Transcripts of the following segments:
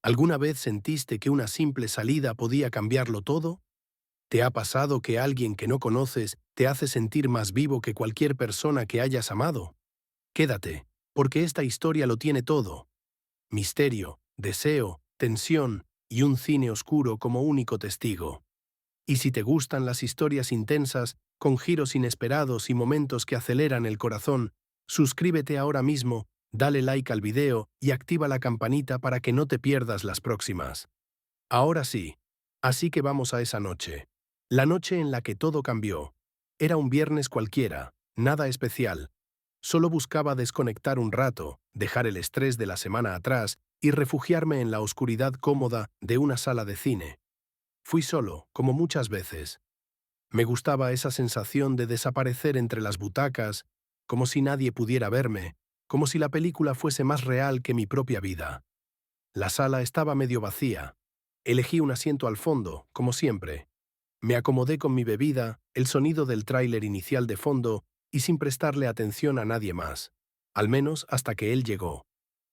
¿Alguna vez sentiste que una simple salida podía cambiarlo todo? ¿Te ha pasado que alguien que no conoces te hace sentir más vivo que cualquier persona que hayas amado? Quédate, porque esta historia lo tiene todo. Misterio, deseo, tensión y un cine oscuro como único testigo. Y si te gustan las historias intensas, con giros inesperados y momentos que aceleran el corazón, suscríbete ahora mismo, dale like al video y activa la campanita para que no te pierdas las próximas. Ahora sí. Así que vamos a esa noche. La noche en la que todo cambió. Era un viernes cualquiera, nada especial. Solo buscaba desconectar un rato, dejar el estrés de la semana atrás y refugiarme en la oscuridad cómoda de una sala de cine. Fui solo, como muchas veces. Me gustaba esa sensación de desaparecer entre las butacas, como si nadie pudiera verme, como si la película fuese más real que mi propia vida. La sala estaba medio vacía. Elegí un asiento al fondo, como siempre. Me acomodé con mi bebida, el sonido del tráiler inicial de fondo y sin prestarle atención a nadie más. Al menos hasta que él llegó.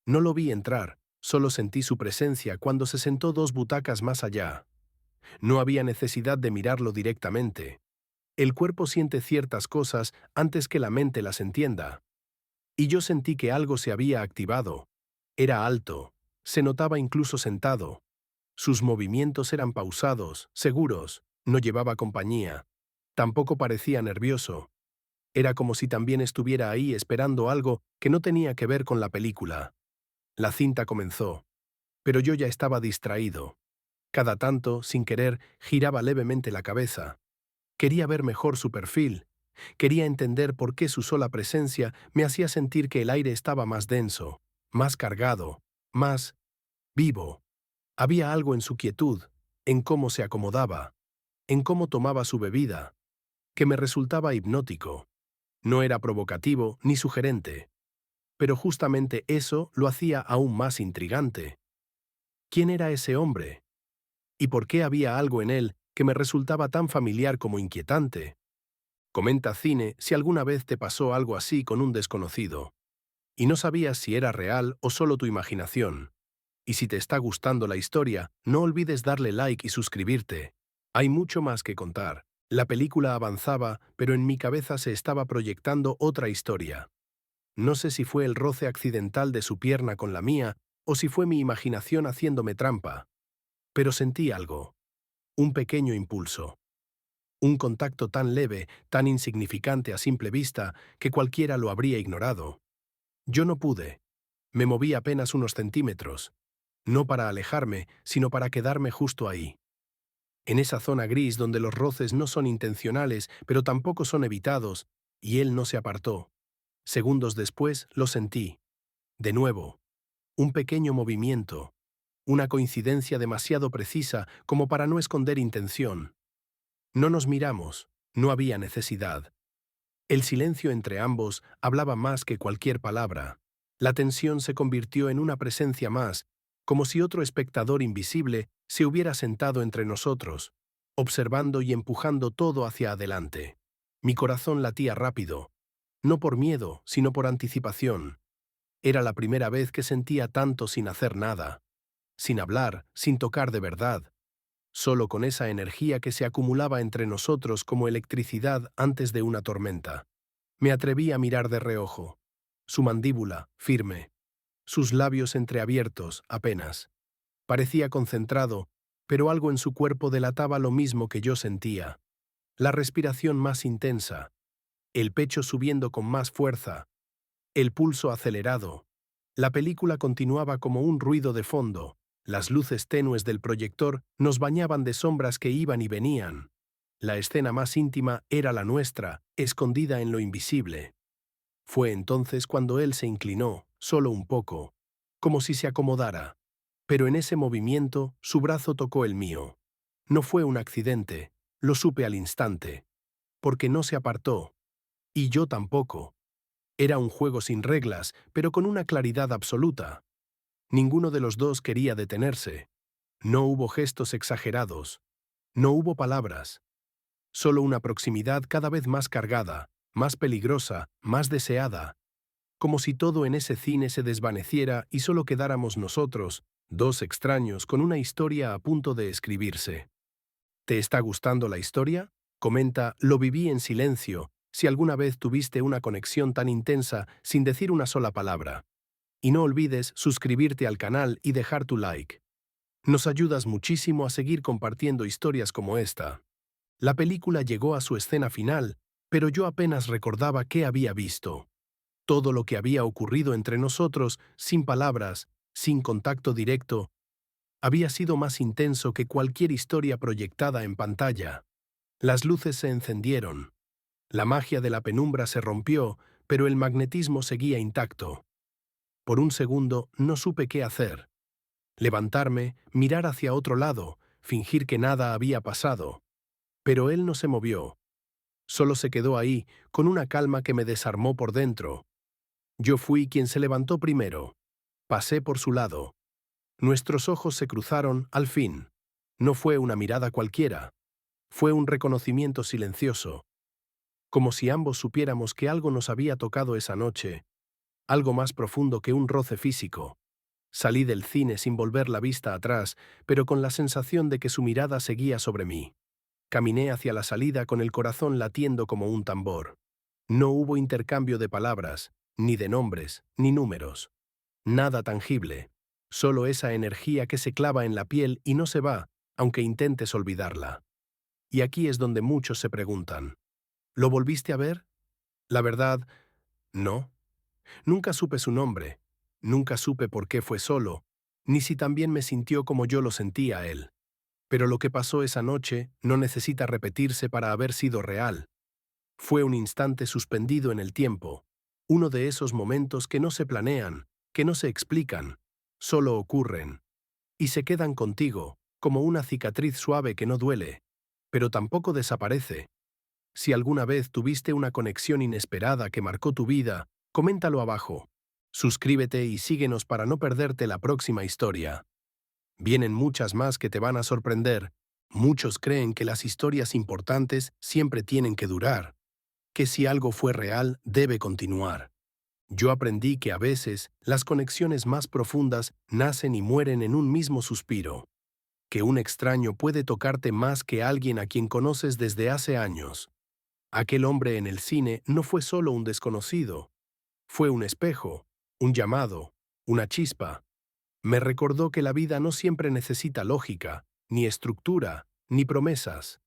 No lo vi entrar, solo sentí su presencia cuando se sentó 2 butacas más allá. No había necesidad de mirarlo directamente. El cuerpo siente ciertas cosas antes que la mente las entienda. Y yo sentí que algo se había activado. Era alto. Se notaba incluso sentado. Sus movimientos eran pausados, seguros, no llevaba compañía. Tampoco parecía nervioso. Era como si también estuviera ahí esperando algo que no tenía que ver con la película. La cinta comenzó. Pero yo ya estaba distraído. Cada tanto, sin querer, giraba levemente la cabeza. Quería ver mejor su perfil. Quería entender por qué su sola presencia me hacía sentir que el aire estaba más denso, más cargado, más vivo. Había algo en su quietud, en cómo se acomodaba, en cómo tomaba su bebida, que me resultaba hipnótico. No era provocativo ni sugerente, pero justamente eso lo hacía aún más intrigante. ¿Quién era ese hombre? ¿Y por qué había algo en él que me resultaba tan familiar como inquietante? Comenta Cine si alguna vez te pasó algo así con un desconocido, y no sabías si era real o solo tu imaginación. Y si te está gustando la historia, no olvides darle like y suscribirte. Hay mucho más que contar. La película avanzaba, pero en mi cabeza se estaba proyectando otra historia. No sé si fue el roce accidental de su pierna con la mía, o si fue mi imaginación haciéndome trampa. Pero sentí algo. Un pequeño impulso. Un contacto tan leve, tan insignificante a simple vista, que cualquiera lo habría ignorado. Yo no pude. Me moví apenas unos centímetros. No para alejarme, sino para quedarme justo ahí. En esa zona gris donde los roces no son intencionales, pero tampoco son evitados, y él no se apartó. Segundos después lo sentí. De nuevo. Un pequeño movimiento. Una coincidencia demasiado precisa como para no esconder intención. No nos miramos. No había necesidad. El silencio entre ambos hablaba más que cualquier palabra. La tensión se convirtió en una presencia más, como si otro espectador invisible se hubiera sentado entre nosotros, observando y empujando todo hacia adelante. Mi corazón latía rápido, no por miedo, sino por anticipación. Era la primera vez que sentía tanto sin hacer nada, sin hablar, sin tocar de verdad, solo con esa energía que se acumulaba entre nosotros como electricidad antes de una tormenta. Me atreví a mirar de reojo. Su mandíbula, firme. Sus labios entreabiertos, apenas. Parecía concentrado, pero algo en su cuerpo delataba lo mismo que yo sentía. La respiración más intensa. El pecho subiendo con más fuerza. El pulso acelerado. La película continuaba como un ruido de fondo. Las luces tenues del proyector nos bañaban de sombras que iban y venían. La escena más íntima era la nuestra, escondida en lo invisible. Fue entonces cuando él se inclinó, solo un poco, como si se acomodara. Pero en ese movimiento, su brazo tocó el mío. No fue un accidente, lo supe al instante. Porque no se apartó. Y yo tampoco. Era un juego sin reglas, pero con una claridad absoluta. Ninguno de los dos quería detenerse. No hubo gestos exagerados. No hubo palabras. Solo una proximidad cada vez más cargada, más peligrosa, más deseada. Como si todo en ese cine se desvaneciera y solo quedáramos nosotros, Dos extraños con una historia a punto de escribirse. ¿Te está gustando la historia? Comenta, lo viví en silencio, si alguna vez tuviste una conexión tan intensa sin decir una sola palabra. Y no olvides suscribirte al canal y dejar tu like. Nos ayudas muchísimo a seguir compartiendo historias como esta. La película llegó a su escena final, pero yo apenas recordaba qué había visto. Todo lo que había ocurrido entre nosotros, sin palabras, sin contacto directo, había sido más intenso que cualquier historia proyectada en pantalla. Las luces se encendieron. La magia de la penumbra se rompió, pero el magnetismo seguía intacto. Por un segundo no supe qué hacer. Levantarme, mirar hacia otro lado, fingir que nada había pasado. Pero él no se movió. Solo se quedó ahí, con una calma que me desarmó por dentro. Yo fui quien se levantó primero. Pasé por su lado. Nuestros ojos se cruzaron, al fin. No fue una mirada cualquiera. Fue un reconocimiento silencioso. Como si ambos supiéramos que algo nos había tocado esa noche. Algo más profundo que un roce físico. Salí del cine sin volver la vista atrás, pero con la sensación de que su mirada seguía sobre mí. Caminé hacia la salida con el corazón latiendo como un tambor. No hubo intercambio de palabras, ni de nombres, ni números. Nada tangible. Solo esa energía que se clava en la piel y no se va, aunque intentes olvidarla. Y aquí es donde muchos se preguntan. ¿Lo volviste a ver? La verdad, no. Nunca supe su nombre. Nunca supe por qué fue solo, ni si también me sintió como yo lo sentía a él. Pero lo que pasó esa noche no necesita repetirse para haber sido real. Fue un instante suspendido en el tiempo, uno de esos momentos que no se planean, que no se explican, solo ocurren, y se quedan contigo, como una cicatriz suave que no duele, pero tampoco desaparece. Si alguna vez tuviste una conexión inesperada que marcó tu vida, coméntalo abajo. Suscríbete y síguenos para no perderte la próxima historia. Vienen muchas más que te van a sorprender. Muchos creen que las historias importantes siempre tienen que durar, que si algo fue real, debe continuar. Yo aprendí que a veces las conexiones más profundas nacen y mueren en un mismo suspiro, que un extraño puede tocarte más que alguien a quien conoces desde hace años. Aquel hombre en el cine no fue solo un desconocido, fue un espejo, un llamado, una chispa. Me recordó que la vida no siempre necesita lógica, ni estructura, ni promesas.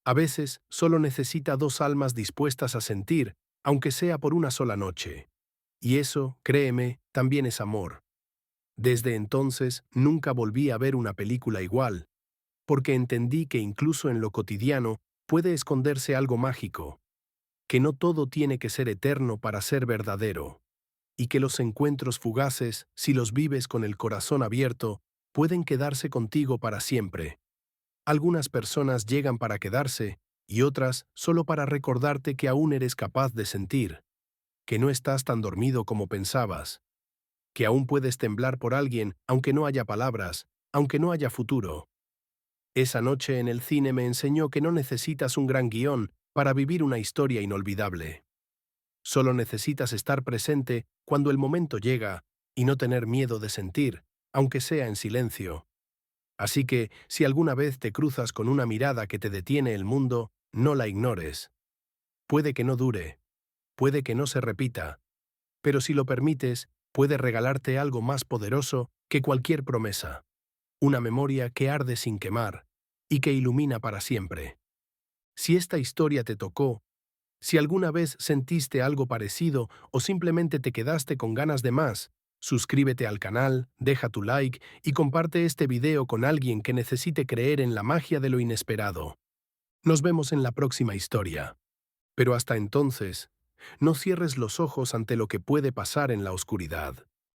A veces solo necesita dos almas dispuestas a sentir, aunque sea por una sola noche. Y eso, créeme, también es amor. Desde entonces nunca volví a ver una película igual, porque entendí que incluso en lo cotidiano puede esconderse algo mágico, que no todo tiene que ser eterno para ser verdadero, y que los encuentros fugaces, si los vives con el corazón abierto, pueden quedarse contigo para siempre. Algunas personas llegan para quedarse, y otras solo para recordarte que aún eres capaz de sentir, que no estás tan dormido como pensabas, que aún puedes temblar por alguien aunque no haya palabras, aunque no haya futuro. Esa noche en el cine me enseñó que no necesitas un gran guión para vivir una historia inolvidable. Solo necesitas estar presente cuando el momento llega y no tener miedo de sentir, aunque sea en silencio. Así que, si alguna vez te cruzas con una mirada que te detiene el mundo, no la ignores. Puede que no dure, puede que no se repita, pero si lo permites, puede regalarte algo más poderoso que cualquier promesa. Una memoria que arde sin quemar y que ilumina para siempre. Si esta historia te tocó, si alguna vez sentiste algo parecido o simplemente te quedaste con ganas de más, suscríbete al canal, deja tu like y comparte este video con alguien que necesite creer en la magia de lo inesperado. Nos vemos en la próxima historia. Pero hasta entonces, no cierres los ojos ante lo que puede pasar en la oscuridad.